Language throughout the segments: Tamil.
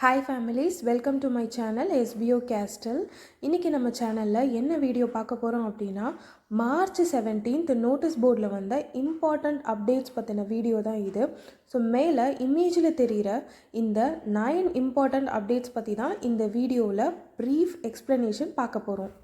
Hi families, welcome to my channel SPO castle. இன்றைக்கி நம்ம சேனலில் என்ன வீடியோ பார்க்க போகிறோம் அப்படின்னா, மார்ச் 17 நோட்டீஸ் போர்டில் வந்த இம்பார்ட்டண்ட் அப்டேட்ஸ் பற்றின வீடியோ தான் இது. ஸோ மேலே இமேஜில் தெரிகிற இந்த 9 இம்பார்ட்டண்ட் அப்டேட்ஸ் பற்றி தான் இந்த வீடியோவில் ப்ரீஃப் எக்ஸ்ப்ளனேஷன் பார்க்க போகிறோம்.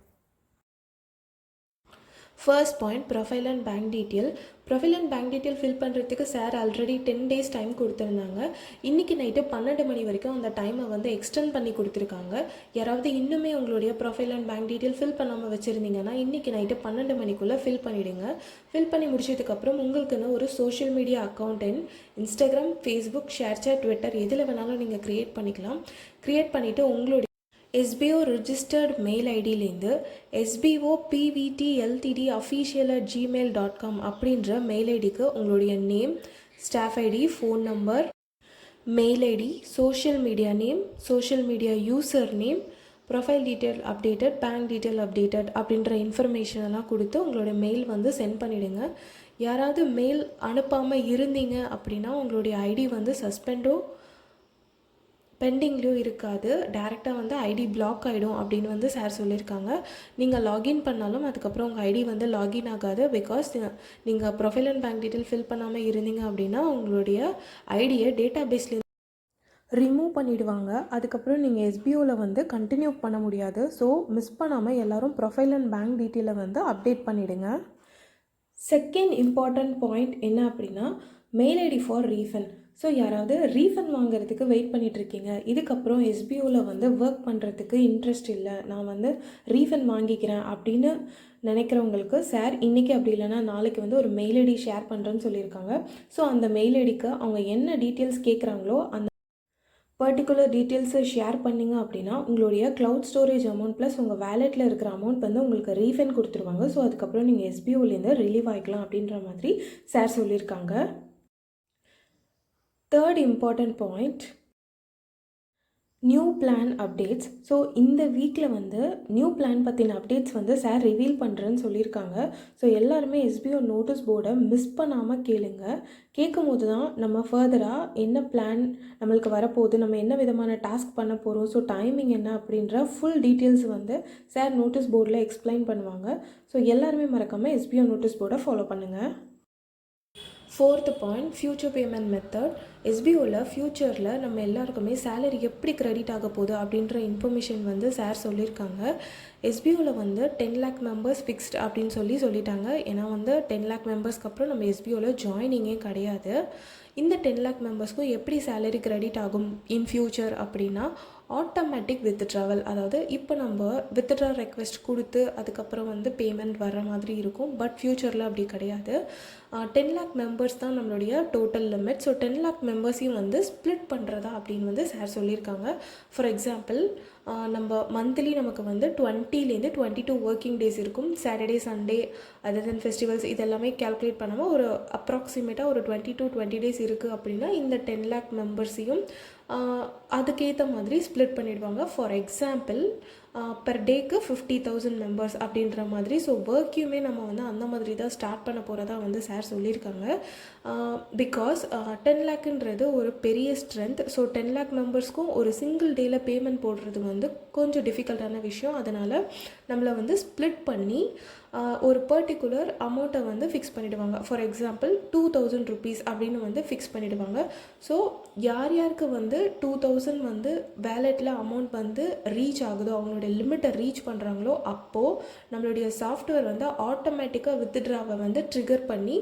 First point, profile and bank detail. Profile and bank detail fill பண்ணுறதுக்கு சார் ஆல்ரெடி 10 days டைம் கொடுத்துருந்தாங்க. இன்றைக்கி நைட்டு 12 மணி வரைக்கும் அந்த டைமை வந்து எக்ஸ்டெண்ட் பண்ணி கொடுத்துருக்காங்க. யாராவது இன்னுமே உங்களுடைய profile and bank detail fill பண்ணாமல் வச்சுருந்தீங்கன்னா இன்றைக்கி நைட்டு 12 மணிக்குள்ளே ஃபில் பண்ணிவிடுங்க. ஃபில் பண்ணி முடிச்சதுக்கப்புறம் உங்களுக்குன்னு ஒரு social media account Instagram, Facebook, ShareChat, Twitter எதில் வேணாலும் நீங்கள் க்ரியேட் பண்ணிக்கலாம். க்ரியேட் பண்ணிவிட்டு உங்களுடைய SBO ரிஜிஸ்டர்ட் மெயில் ஐடியிலேருந்து sbopvtltd@gmail.com அப்படின்ற மெயில் ஐடிக்கு உங்களுடைய name, staff ID, phone number, mail ID, social media name, social media user name, profile detail updated, bank detail updated அப்படின்ற இன்ஃபர்மேஷன் எல்லாம் கொடுத்து உங்களுடைய மெயில் வந்து சென்ட் பண்ணிவிடுங்க. யாராவது மெயில் அனுப்பாமல் இருந்தீங்க அப்படின்னா உங்களுடைய ஐடி வந்து சஸ்பெண்டோ பெண்டிங்லேயும் இருக்காது, டேரெக்டாக வந்து ஐடி பிளாக் ஆகிடும் அப்படின்னு வந்து சார் சொல்லியிருக்காங்க. நீங்கள் லாகின் பண்ணாலும் அதுக்கப்புறம் உங்கள் ஐடி வந்து லாகின் ஆகாது. பிகாஸ் நீங்கள் profile and bank detail fill பண்ணாமல் இருந்தீங்க அப்படின்னா உங்களுடைய ஐடியை டேட்டா பேஸ்லேருந்து ரிமூவ் பண்ணிவிடுவாங்க. அதுக்கப்புறம் நீங்கள் எஸ்பிஓவில் வந்து கண்டினியூ பண்ண முடியாது. ஸோ மிஸ் பண்ணாமல் எல்லோரும் ப்ரொஃபைல் அண்ட் பேங்க் டீட்டெயிலை வந்து அப்டேட் பண்ணிவிடுங்க. செகண்ட் இம்பார்ட்டண்ட் பாயிண்ட் என்ன அப்படின்னா, mail ID for refund. So யாராவது ரீஃபண்ட் வாங்குறதுக்கு வெயிட் பண்ணிகிட்ருக்கீங்க, இதுக்கப்புறம் எஸ்பிஓவில் வந்து ஒர்க் பண்ணுறதுக்கு இன்ட்ரெஸ்ட் இல்லை, நான் வந்து ரீஃபண்ட் வாங்கிக்கிறேன் அப்படின்னு நினைக்கிறவங்களுக்கு சார் இன்றைக்கி அப்படி இல்லைனா நாளைக்கு வந்து ஒரு மெயில் ஐடி ஷேர் பண்ணுறேன்னு சொல்லியிருக்காங்க. ஸோ அந்த மெயில் ஐடிக்கு அவங்க என்ன டீட்டெயில்ஸ் கேட்குறாங்களோ அந்த பர்டிகுலர் டீட்டெயில்ஸை ஷேர் பண்ணிங்க அப்படின்னா உங்களுடைய க்ளவுட் ஸ்டோரேஜ் அமௌண்ட் ப்ளஸ் உங்கள் வேலெட்டில் இருக்கிற அமௌண்ட் வந்து உங்களுக்கு ரீஃபண்ட் கொடுத்துருவாங்க. ஸோ அதுக்கப்புறம் நீங்கள் எஸ்பிஓலேருந்து ரிலீவ் ஆகிக்கலாம் அப்படின்ற மாதிரி சார் சொல்லியிருக்காங்க. Third important point, new plan updates. So இந்த வீக்கில் வந்து நியூ பிளான் பற்றின அப்டேட்ஸ் வந்து சார் ரிவீல் பண்ணுறேன்னு சொல்லியிருக்காங்க. ஸோ எல்லாருமே எஸ்பிஓ நோட்டீஸ் போர்டை மிஸ் பண்ணாமல் கேளுங்க. கேட்கும் போது தான் நம்ம ஃபர்தராக என்ன பிளான் நம்மளுக்கு வரப்போகுது, நம்ம என்ன விதமான டாஸ்க் பண்ண போகிறோம், ஸோ டைமிங் என்ன அப்படின்ற ஃபுல் டீட்டெயில்ஸ் வந்து சார் நோட்டீஸ் போர்டில் எக்ஸ்பிளைன் பண்ணுவாங்க. ஸோ எல்லாருமே மறக்காமல் எஸ்பிஓ நோட்டீஸ் போர்டை ஃபாலோ பண்ணுங்கள். Fourth point, future payment method. எஸ்பிஓவில் ஃப்யூச்சரில் நம்ம எல்லாருக்குமே சேலரி எப்படி கிரெடிட் ஆக போகுது அப்படின்ற இன்ஃபர்மேஷன் வந்து சார் சொல்லியிருக்காங்க. எஸ்பிஓவில் வந்து 10 lakh மெம்பர்ஸ் ஃபிக்ஸ்ட் அப்படின்னு சொல்லிட்டாங்க. ஏன்னா வந்து 10 lakh மெம்பர்ஸ்க்கு அப்புறம் நம்ம எஸ்பிஓவில் ஜாயினிங்கே கிடையாது. இந்த 10 lakh மெம்பர்ஸ்க்கும் எப்படி சேலரி கிரெடிட் ஆகும் இன் ஃப்யூச்சர் அப்படின்னா, ஆட்டோமேட்டிக் வித்ட்ராவல். அதாவது இப்போ நம்ம வித்ட்ரா ரெக்வெஸ்ட் கொடுத்து அதுக்கப்புறம் வந்து பேமெண்ட் வர்ற மாதிரி இருக்கும். பட் ஃப்யூச்சரில் அப்படி கிடையாது. 10 lakh மெம்பர்ஸ் தான் நம்மளுடைய டோட்டல் லிமிட். ஸோ 10 lakh மெம்பர்ஸையும் வந்து ஸ்ப்ளிட் பண்ணுறதா அப்படின்னு வந்து சார் சொல்லியிருக்காங்க. ஃபார் எக்ஸாம்பிள், நம்ம மந்த்லி நமக்கு வந்து 20லேருந்து 22 ஒர்க்கிங் டேஸ் இருக்கும். சாட்டர்டே, சண்டே, அதர் தென் ஃபெஸ்டிவல்ஸ் இதெல்லாமே கேல்குலேட் பண்ணாமல் ஒரு அப்ராக்சிமேட்டாக ஒரு 20 to 20 days இருக்குது அப்படின்னா இந்த 10 lakh மெம்பர்ஸையும் அதுக்கேற்ற மாதிரி ஸ்ப்ளிட் பண்ணிடுவாங்க. ஃபார் எக்ஸாம்பிள், பெர் டேக்கு 50,000 மெம்பர்ஸ் அப்படின்ற மாதிரி. ஸோ ஒர்க்கையுமே நம்ம வந்து அந்த மாதிரி தான் ஸ்டார்ட் பண்ண போகிறதா வந்து சார் சொல்லியிருக்காங்க. பிகாஸ் 10 lakhன்றது ஒரு பெரிய ஸ்ட்ரென்த். ஸோ 10 lakh மெம்பர்ஸ்க்கும் ஒரு சிங்கிள் டேயில் பேமெண்ட் போடுறது வந்து கொஞ்சம் டிஃபிகல்ட்டான விஷயம். அதனால் நம்மளை வந்து ஸ்ப்ளிட் பண்ணி ஒரு பர்டிகுலர் அமௌண்ட்டை வந்து ஃபிக்ஸ் பண்ணிவிடுவாங்க. ஃபார் எக்ஸாம்பிள் 2,000 rupees அப்படின்னு வந்து ஃபிக்ஸ் பண்ணிவிடுவாங்க. ஸோ யார் யாருக்கு வந்து 2,000 வந்து வேலெட்டில் அமௌண்ட் வந்து ரீச் ஆகுதோ, அவங்களுடைய லிமிட்டை ரீச் பண்ணுறாங்களோ, அப்போது நம்மளுடைய சாஃப்ட்வேர் வந்து ஆட்டோமேட்டிக்காக வித்ட்ராவை வந்து ட்ரிகர் பண்ணி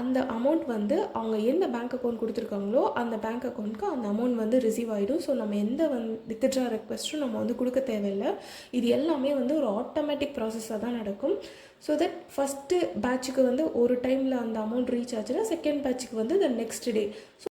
அந்த அமௌண்ட் வந்து அவங்க எந்த பேங்க் அக்கௌண்ட் கொடுத்துருக்காங்களோ அந்த பேங்க் அக்கௌண்ட்டுக்கு அந்த அமௌண்ட் வந்து ரிசீவ் ஆகிடும். ஸோ நம்ம எந்த வித்ட்ரா ரெக்வெஸ்ட்டும் நம்ம வந்து கொடுக்க தேவையில்லை. இது எல்லாமே வந்து ஒரு ஆட்டோமேட்டிக் ப்ராசஸாக தான் நடக்கும். ஸோ தட் ஃபஸ்ட்டு பேட்சுக்கு வந்து ஒரு டைமில் அந்த அமௌண்ட் ரீச் ஆச்சுன்னா செகண்ட் பேட்சுக்கு வந்து the next day. So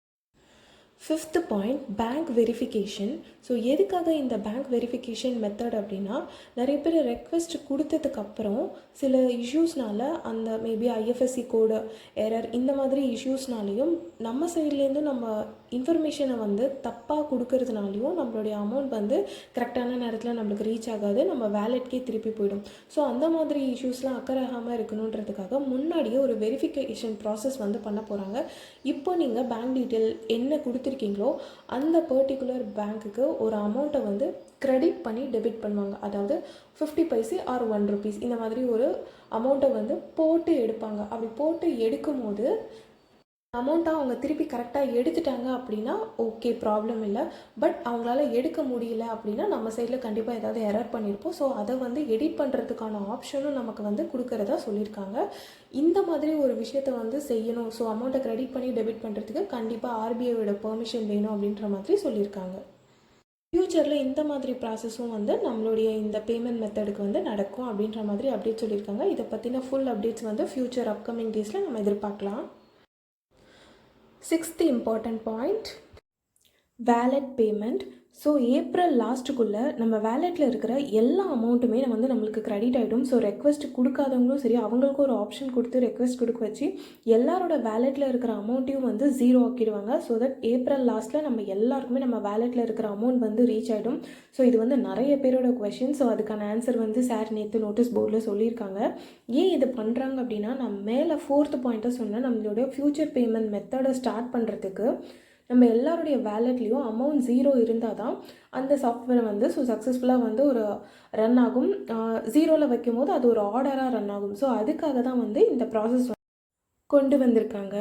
fifth point, bank verification. So எதுக்காக இந்த பேங்க் வெரிஃபிகேஷன் மெத்தட் அப்படின்னா, நிறைய பேர் ரெக்வெஸ்ட் கொடுத்ததுக்கப்புறம் சில இஷ்யூஸ்னால அந்த மேபி ஐஎஃப்எஸ்சி கோடு எரர் இந்த மாதிரி இஷ்யூஸ்னாலையும் நம்ம சைட்லேருந்து நம்ம இன்ஃபர்மேஷனை வந்து தப்பாக கொடுக்கறதுனாலையும் நம்மளுடைய அமௌண்ட் வந்து கரெக்டான நேரத்தில் நம்மளுக்கு ரீச் ஆகாது, நம்ம வேலெட்கே திருப்பி போயிடும். ஸோ அந்த மாதிரி இஷ்யூஸ்லாம் அக்கறாகாமல் இருக்கணுன்றதுக்காக முன்னாடியே ஒரு வெரிஃபிகேஷன் ப்ராசஸ் வந்து பண்ண போகிறாங்க. இப்போ நீங்கள் பேங்க் டீட்டெயில் என்ன கொடுத்துருக்கீங்களோ அந்த பர்டிகுலர் பேங்க்குக்கு ஒரு அமௌண்ட்டை வந்து கிரெடிட் பண்ணி டெபிட் பண்ணுவாங்க. அதாவது 50 பைசே ஆர் 1 ருபீஸ் இந்த மாதிரி ஒரு அமௌண்ட்டை வந்து போட்டு எடுப்பாங்க. அப்படி போட்டு எடுக்கும் போது அமௌண்ட்டை அவங்க திருப்பி கரெக்டாக எடுத்துட்டாங்க அப்படின்னா ஓகே, ப்ராப்ளம் இல்லை. பட் அவங்களால எடுக்க முடியல அப்படின்னா நம்ம சைடில் கண்டிப்பாக ஏதாவது எரர் பண்ணியிருப்போம். ஸோ அதை வந்து எடிட் பண்ணுறதுக்கான ஆப்ஷனும் நமக்கு வந்து கொடுக்குறதா சொல்லியிருக்காங்க. இந்த மாதிரி ஒரு விஷயத்தை வந்து செய்யணும். ஸோ அமௌண்ட்டை கிரெடிட் பண்ணி டெபிட் பண்ணுறதுக்கு கண்டிப்பாக ஆர்பிஐயோட பெர்மிஷன் வேணும் அப்படின்ற மாதிரி சொல்லியிருக்காங்க. ஃப்யூச்சரில் இந்த மாதிரி ப்ராசஸும் வந்து நம்மளுடைய இந்த பேமெண்ட் மெத்தடுக்கு வந்து நடக்கும் அப்படின்ற மாதிரி அப்டேட் சொல்லியிருக்காங்க. இதை பற்றின ஃபுல் அப்டேட்ஸ் வந்து ஃப்யூச்சர் அப்கமிங் டேஸில் நம்ம எதிர்பார்க்கலாம். 6th important point, wallet payment. So April லாஸ்ட்டுக்குள்ளே நம்ம வேலெட்டில் இருக்கிற எல்லா அமௌண்ட்டுமே வந்து நம்மளுக்கு கிரெடிட் ஆகிடும். ஸோ ரெக்வஸ்ட் கொடுக்காதவங்களும் சரி, அவங்களுக்கும் ஒரு ஆப்ஷன் கொடுத்து ரெக்வஸ்ட் கொடுக்க வச்சு எல்லாரோட வேலெட்டில் இருக்கிற அமௌண்ட்டையும் வந்து 0 ஆக்கிடுவாங்க. ஸோ தட் ஏப்ரல் லாஸ்ட்டில் நம்ம எல்லாருக்குமே நம்ம வேலெட்டில் இருக்கிற அமௌண்ட் வந்து ரீச் ஆகிடும். ஸோ இது வந்து நிறைய பேரோட கொஷின். ஸோ அதுக்கான ஆன்சர் வந்து சார் நேற்று நோட்டீஸ் போர்டில் சொல்லியிருக்காங்க. ஏன் இது பண்ணுறாங்க அப்படின்னா, நான் மேலே 4th பாயிண்ட்டை சொன்னேன், நம்மளுடைய ஃப்யூச்சர் பேமெண்ட் மெத்தடை ஸ்டார்ட் பண்ணுறதுக்கு நம்ம எல்லாருடைய வேலெட்லேயும் அமௌண்ட் 0 இருந்தால் தான் அந்த சாஃப்ட்வேர் வந்து சக்ஸஸ்ஃபுல்லாக வந்து ஒரு ரன் ஆகும். 0ல் வைக்கும் போது அது ஒரு ஆர்டராக ரன் ஆகும். ஸோ அதுக்காக தான் வந்து இந்த ப்ராசஸ் கொண்டு வந்திருக்காங்க.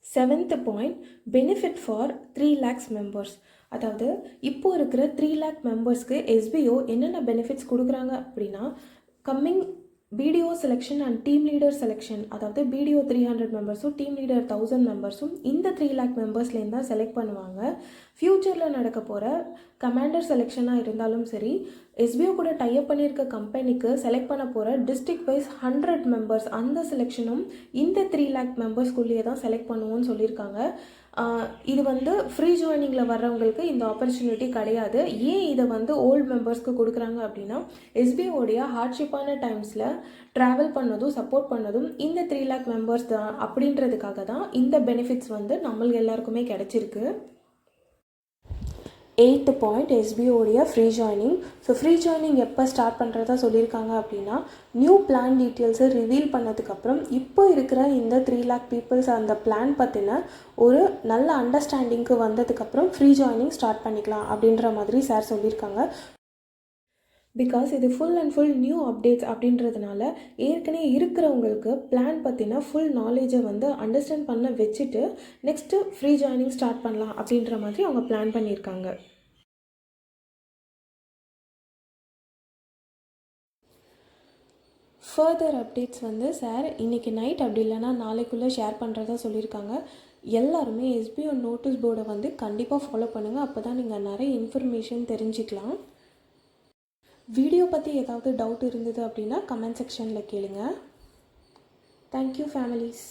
7th point, benefit for 3 lakhs members. அதாவது இப்போ இருக்கிற 3 lakh மெம்பர்ஸ்க்கு எஸ்பிஓ என்னென்ன பெனிஃபிட்ஸ் கொடுக்குறாங்க அப்படின்னா, coming BDO selection and team leader selection. அதாவது BDO 300 மெம்பர்ஸும் டீம் லீடர் 1000 மெம்பர்ஸும் இந்த 3 lakh மெம்பர்ஸ்லேருந்து தான் செலக்ட் பண்ணுவாங்க. ஃப்யூச்சரில் நடக்க போகிற கமாண்டர் செலெக்ஷனாக இருந்தாலும் சரி, எஸ்பிஓ கூட டைப் பண்ணியிருக்க கம்பெனிக்கு செலக்ட் பண்ண போகிற டிஸ்ட்ரிக்ட் வைஸ் 100 மெம்பர்ஸ் அந்த செலெக்ஷனும் இந்த 3 lakh மெம்பர்ஸ்குள்ளேயே தான் செலக்ட் பண்ணுவோன்னு சொல்லியிருக்காங்க. இது வந்து ஃப்ரீ ஜாயினிங்கில் வர்றவங்களுக்கு இந்த ஆப்பர்ச்சுனிட்டி கிடையாது. ஏன் இதை வந்து ஓல்டு மெம்பர்ஸ்க்கு கொடுக்குறாங்க அப்படின்னா, எஸ்பிஓடைய ஹார்ட்ஷிப்பான டைம்ஸில் ட்ராவல் பண்ணதும் சப்போர்ட் பண்ணதும் இந்த 3 lakh மெம்பர்ஸ் தான் அப்படின்றதுக்காக தான் இந்த பெனிஃபிட்ஸ் வந்து நம்மளுக்கு எல்லாருக்குமே கிடைச்சிருக்கு. 8th பாயிண்ட், எஸ்பிஓடைய free joining. So free joining எப்போ ஸ்டார்ட் பண்ணுறதா சொல்லியிருக்காங்க அப்படின்னா, நியூ பிளான் டீட்டெயில்ஸை ரிவீல் பண்ணதுக்கப்புறம் இப்போ இருக்கிற இந்த 3 lakh பீப்புள்ஸ் அந்த பிளான் பற்றின ஒரு நல்ல அண்டர்ஸ்டாண்டிங்க்கு வந்ததுக்கப்புறம் ஃப்ரீ ஜாயினிங் ஸ்டார்ட் பண்ணிக்கலாம் அப்படின்ற மாதிரி சார் சொல்லியிருக்காங்க. பிகாஸ் இது full and full new updates அப்படின்றதுனால ஏற்கனவே இருக்கிறவங்களுக்கு பிளான் பற்றின ஃபுல் நாலேஜை வந்து அண்டர்ஸ்டாண்ட் பண்ண வச்சுட்டு நெக்ஸ்ட்டு ஃப்ரீ ஜாயினிங் ஸ்டார்ட் பண்ணலாம் அப்படின்ற மாதிரி அவங்க பிளான் பண்ணியிருக்காங்க. ஃபர்தர் அப்டேட்ஸ் வந்து சார் இன்றைக்கி நைட் அப்படி இல்லைனா நாளைக்குள்ளே ஷேர் பண்ணுறதா சொல்லியிருக்காங்க. எல்லாருமே எஸ்பிஓ நோட்டீஸ் போர்டை வந்து கண்டிப்பாக ஃபாலோ பண்ணுங்கள். அப்போ தான் நீங்கள் நிறைய இன்ஃபர்மேஷன் தெரிஞ்சுக்கலாம். வீடியோ பற்றி ஏதாவது டவுட் இருந்தது அப்படின்னா கமெண்ட் செக்ஷனில் கேளுங்க. Thank you families.